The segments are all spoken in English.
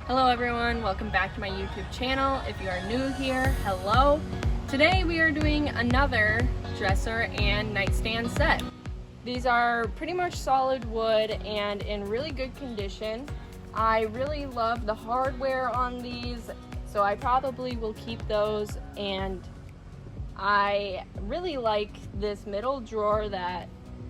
Hello everyone, welcome back to my YouTube channel. If you are new here, hello. Today we are doing another dresser and nightstand set. These are pretty much solid wood and in really good condition. I really love the hardware on these, so I probably will keep those, and I really like this middle drawer that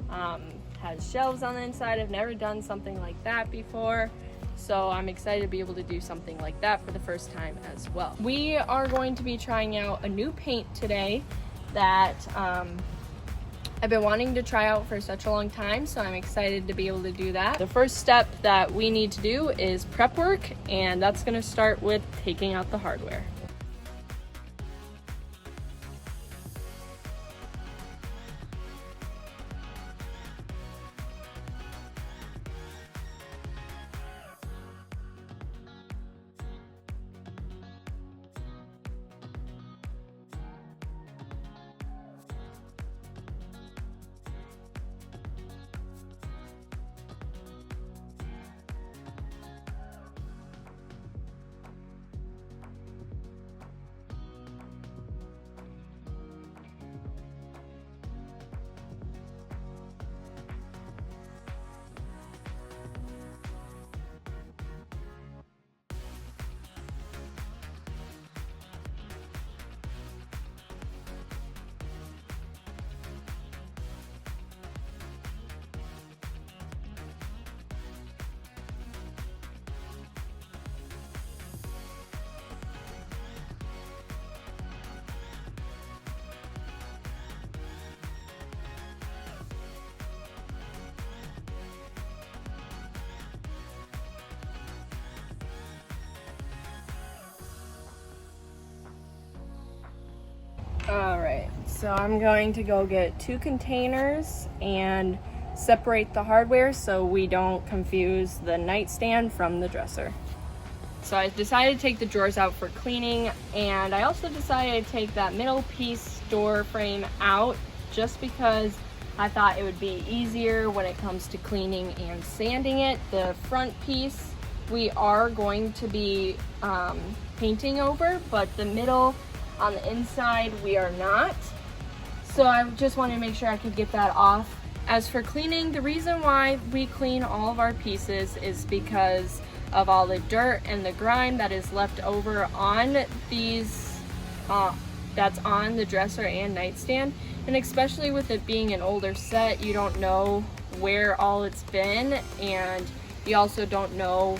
has shelves on the inside. I've never done something like that before. So I'm excited to be able to do something like that for the first time as well. We are going to be trying out a new paint today that I've been wanting to try out for such a long time, so I'm excited to be able to do that. The first step that we need to do is prep work, and that's going to start with taking out the hardware. Alright, so I'm going to go get 2 containers and separate the hardware so we don't confuse the nightstand from the dresser. So I decided to take the drawers out for cleaning, and I also decided to take that middle piece door frame out just because I thought it would be easier when it comes to cleaning and sanding it. The front piece we are going to be painting over, but the middle on the inside we are not. So I just wanted to make sure I could get that off. As for cleaning, the reason why we clean all of our pieces is because of all the dirt and the grime that is left over on these, that's on the dresser and nightstand. And especially with it being an older set, you don't know where all it's been, and you also don't know,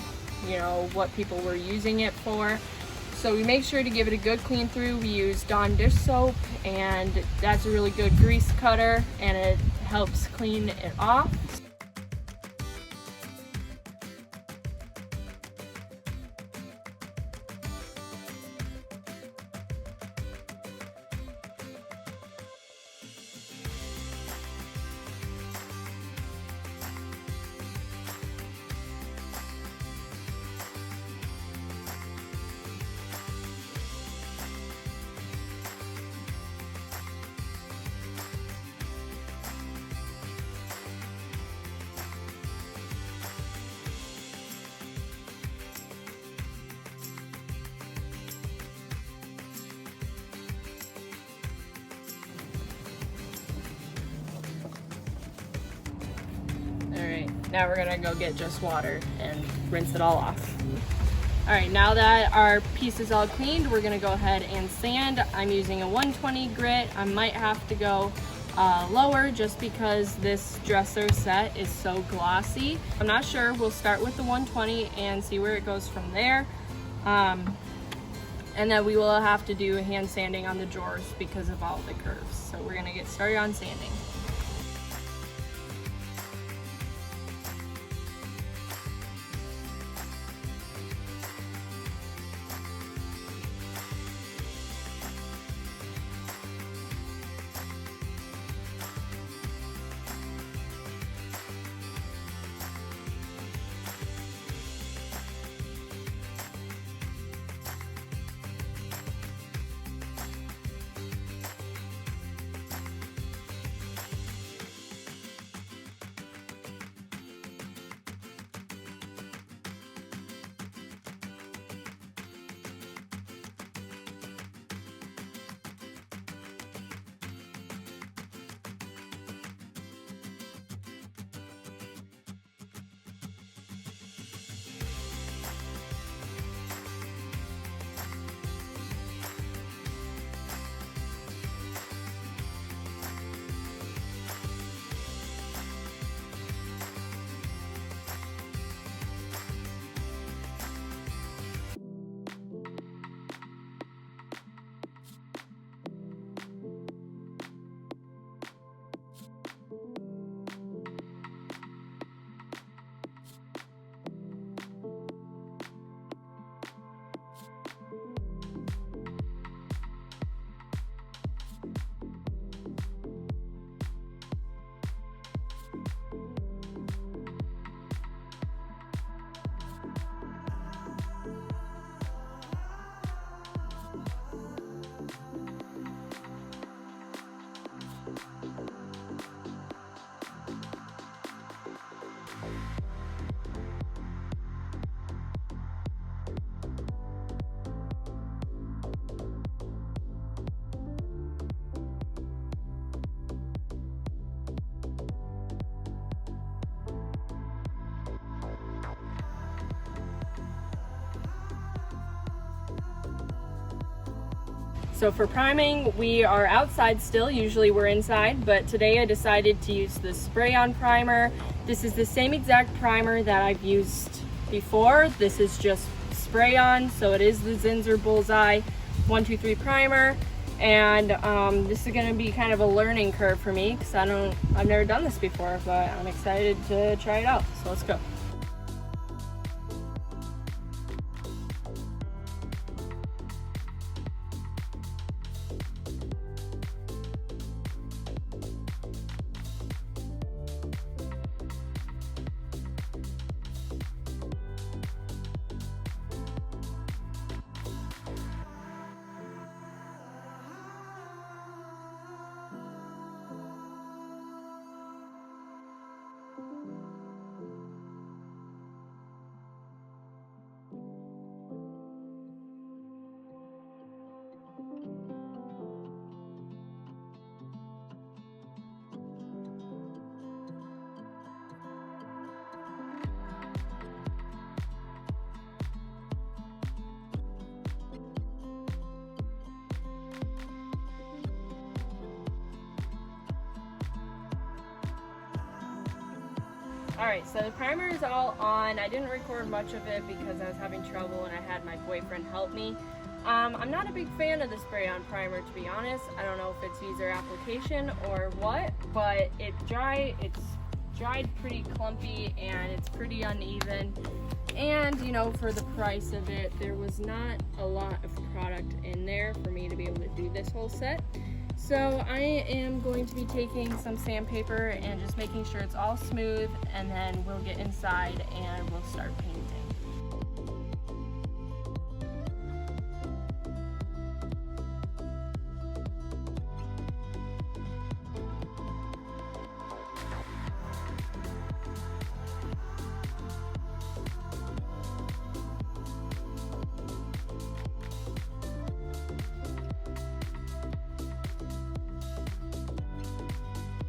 what people were using it for. So we make sure to give it a good clean through. We use Dawn dish soap, and that's a really good grease cutter, and it helps clean it off. Now we're gonna go get just water and rinse it all off. All right, now that our piece is all cleaned, we're gonna go ahead and sand. I'm using a 120 grit. I might have to go lower just because this dresser set is so glossy. I'm not sure. We'll start with the 120 and see where it goes from there. And then we will have to do hand sanding on the drawers because of all the curves. So we're gonna get started on sanding. So for priming, we are outside still. Usually we're inside, but today I decided to use the spray-on primer. This is the same exact primer that I've used before. This is just spray-on, so it is the Zinsser Bullseye 123 primer. And this is gonna be kind of a learning curve for me because I've never done this before, but I'm excited to try it out. So let's go. Alright, so the primer is all on. I didn't record much of it because I was having trouble and I had my boyfriend help me. I'm not a big fan of the spray-on primer, to be honest. I don't know if it's user application or what, but it's dried pretty clumpy and it's pretty uneven. And, you know, for the price of it, there was not a lot of product in there for me to be able to do this whole set. So I am going to be taking some sandpaper and just making sure it's all smooth, and then we'll get inside and we'll start painting.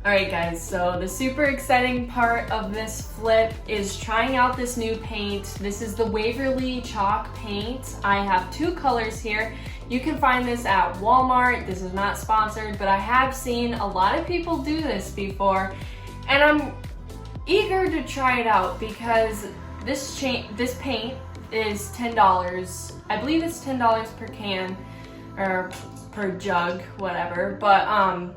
Alright guys, so the super exciting part of this flip is trying out this new paint. This is the Waverly Chalk Paint. I have two colors here. You can find this at Walmart. This is not sponsored, but I have seen a lot of people do this before, and I'm eager to try it out because this paint is $10. I believe it's $10 per can, or per jug, whatever, but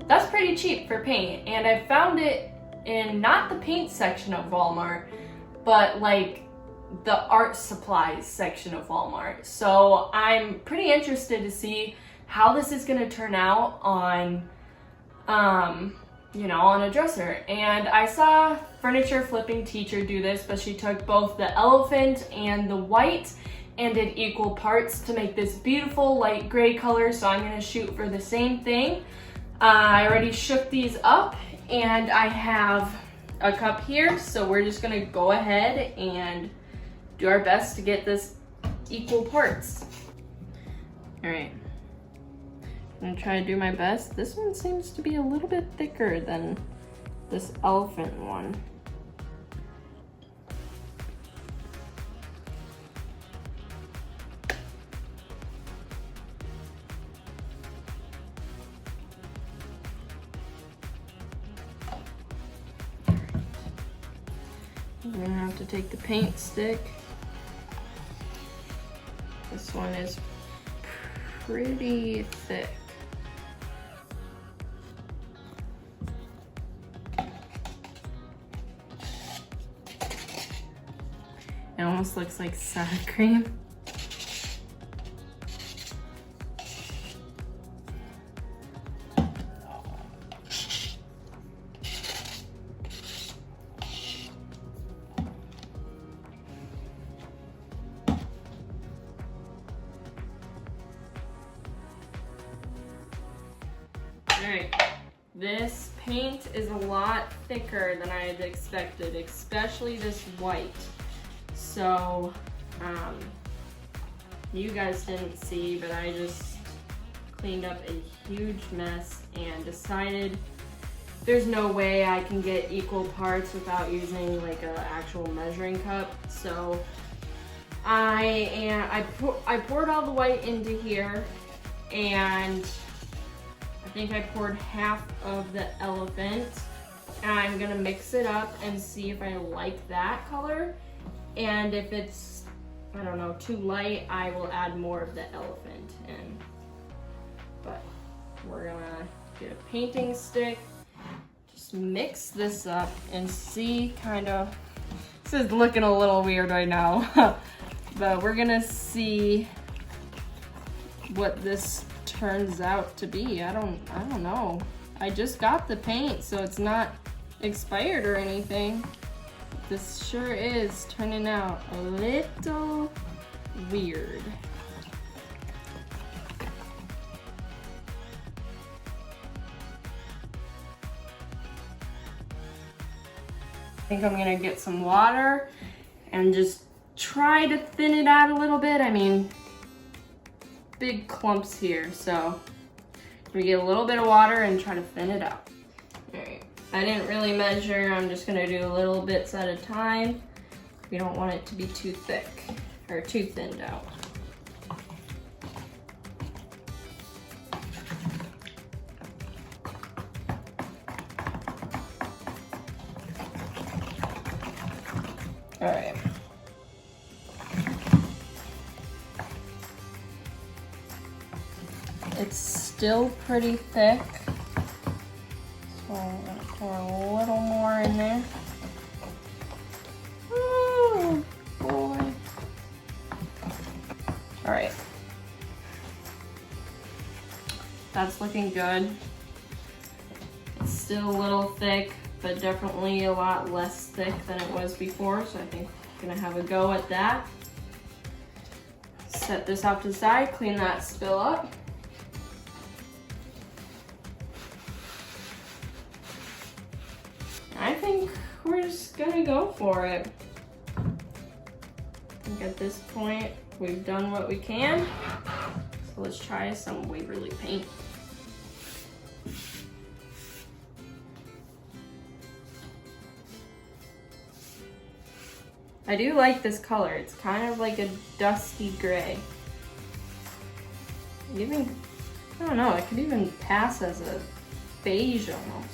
that's pretty cheap for paint. And I found it in not the paint section of Walmart, but like the art supplies section of Walmart. So I'm pretty interested to see how this is going to turn out on you know, on a dresser. And I saw Furniture Flipping Teacher do this, but she took both the elephant and the white and did equal parts to make this beautiful light gray color. So I'm gonna shoot for the same thing. I already shook these up and I have a cup here. So we're just gonna go ahead and do our best to get this equal parts. All right, I'm gonna try to do my best. This one seems to be a little bit thicker than this elephant one. I'm gonna have to take the paint stick. This one is pretty thick. It almost looks like sour cream. Alright, this paint is a lot thicker than I had expected, especially this white. So, you guys didn't see, but I just cleaned up a huge mess and decided there's no way I can get equal parts without using like an actual measuring cup. So I poured all the white into here, and I think I poured half of the elephant. And I'm gonna mix it up and see if I like that color. And if it's, I don't know, too light, I will add more of the elephant in. But we're gonna get a painting stick, just mix this up and see kind of, this is looking a little weird right now, but we're gonna see what this turns out to be. I don't know. I just got the paint, so it's not expired or anything. This sure is turning out a little weird. I think I'm gonna get some water and just try to thin it out a little bit. I mean, big clumps here, so we get a little bit of water and try to thin it out. All right, I didn't really measure. I'm just gonna do little bits at a time. We don't want it to be too thick or too thinned out. All right. It's still pretty thick, so I'm gonna pour a little more in there. Oh boy. All right. That's looking good. It's still a little thick, but definitely a lot less thick than it was before, so I think I'm gonna have a go at that. Set this off to the side, clean that spill up. I think we're just gonna go for it. I think at this point, we've done what we can. So let's try some Waverly paint. I do like this color. It's kind of like a dusty gray. Even, I don't know, it could even pass as a beige almost.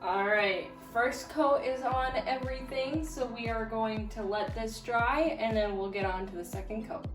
All right, first coat is on everything, so we are going to let this dry and then we'll get on to the second coat.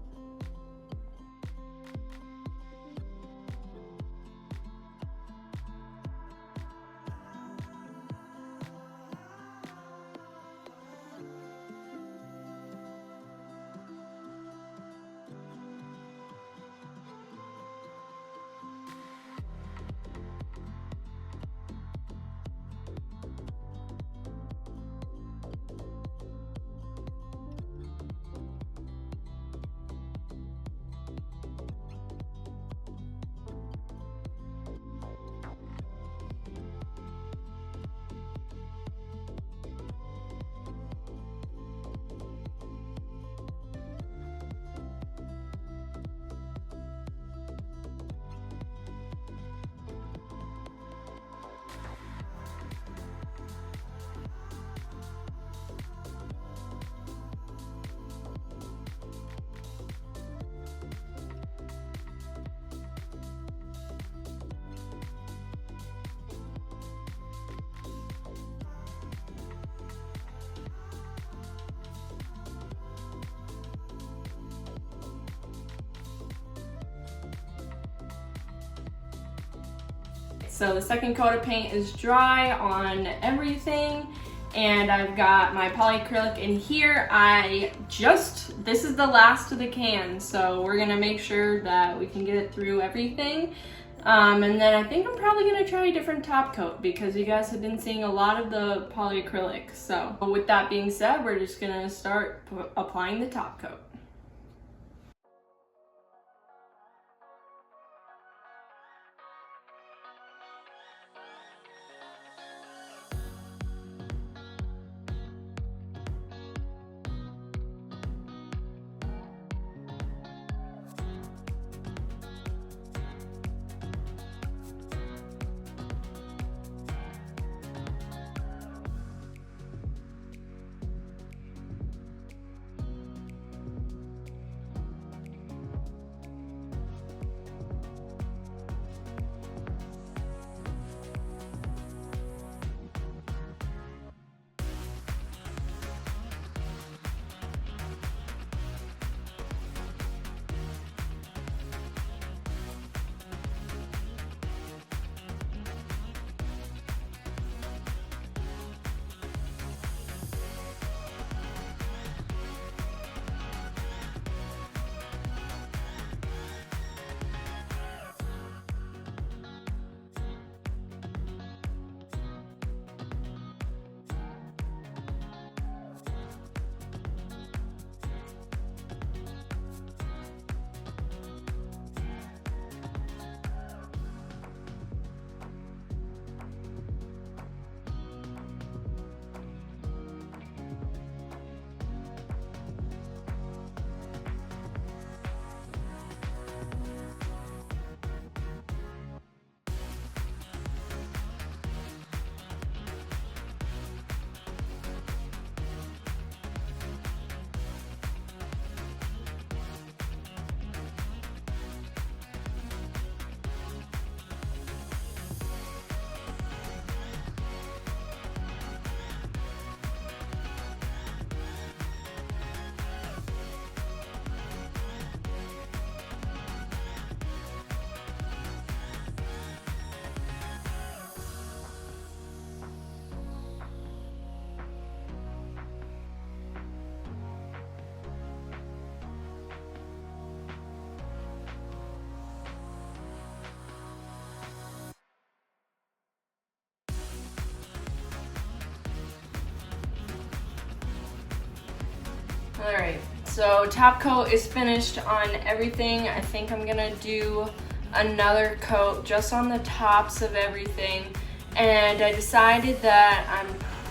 So the second coat of paint is dry on everything, and I've got my polyacrylic in here. This is the last of the can, so we're gonna make sure that we can get it through everything. And then I think I'm probably gonna try a different top coat because you guys have been seeing a lot of the polyacrylic. So with that being said, we're just gonna start applying the top coat. All right, so top coat is finished on everything. I think I'm gonna do another coat just on the tops of everything. And I decided that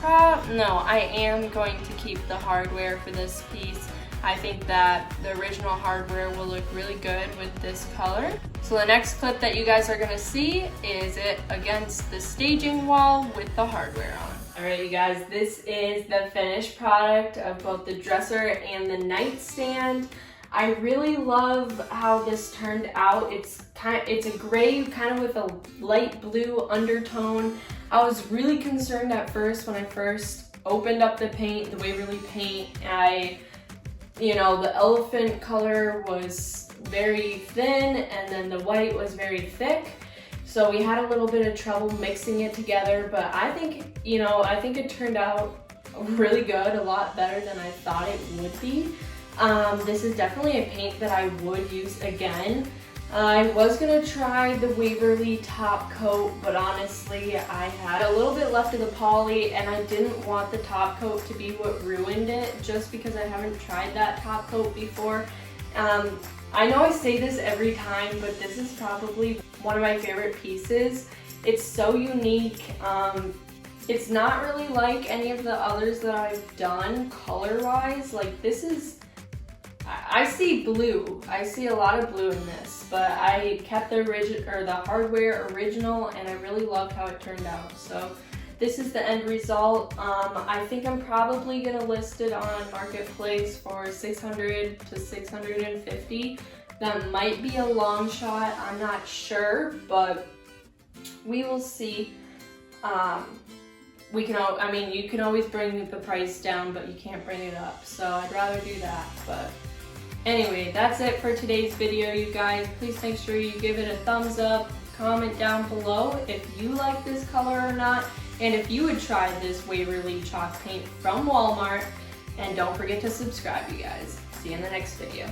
I am going to keep the hardware for this piece. I think that the original hardware will look really good with this color. So the next clip that you guys are gonna see is it against the staging wall with the hardware on. All right, you guys, this is the finished product of both the dresser and the nightstand. I really love how this turned out. It's a gray kind of with a light blue undertone. I was really concerned at first when I first opened up the paint, the Waverly paint. The elephant color was very thin and then the white was very thick. So we had a little bit of trouble mixing it together, but I think it turned out really good, a lot better than I thought it would be. This is definitely a paint that I would use again. I was gonna try the Waverly top coat, but honestly, I had a little bit left of the poly and I didn't want the top coat to be what ruined it, just because I haven't tried that top coat before. I know I say this every time, but this is probably one of my favorite pieces. It's so unique. It's not really like any of the others that I've done color-wise. Like this is, I see blue. I see a lot of blue in this, but I kept the hardware original and I really loved how it turned out. So this is the end result. I think I'm probably gonna list it on Marketplace for $600 to $650. That might be a long shot, I'm not sure, but we will see. You can always bring the price down, but you can't bring it up, so I'd rather do that. But anyway, that's it for today's video, you guys. Please make sure you give it a thumbs up, comment down below if you like this color or not, and if you would try this Waverly Chalk Paint from Walmart. And don't forget to subscribe, you guys. See you in the next video.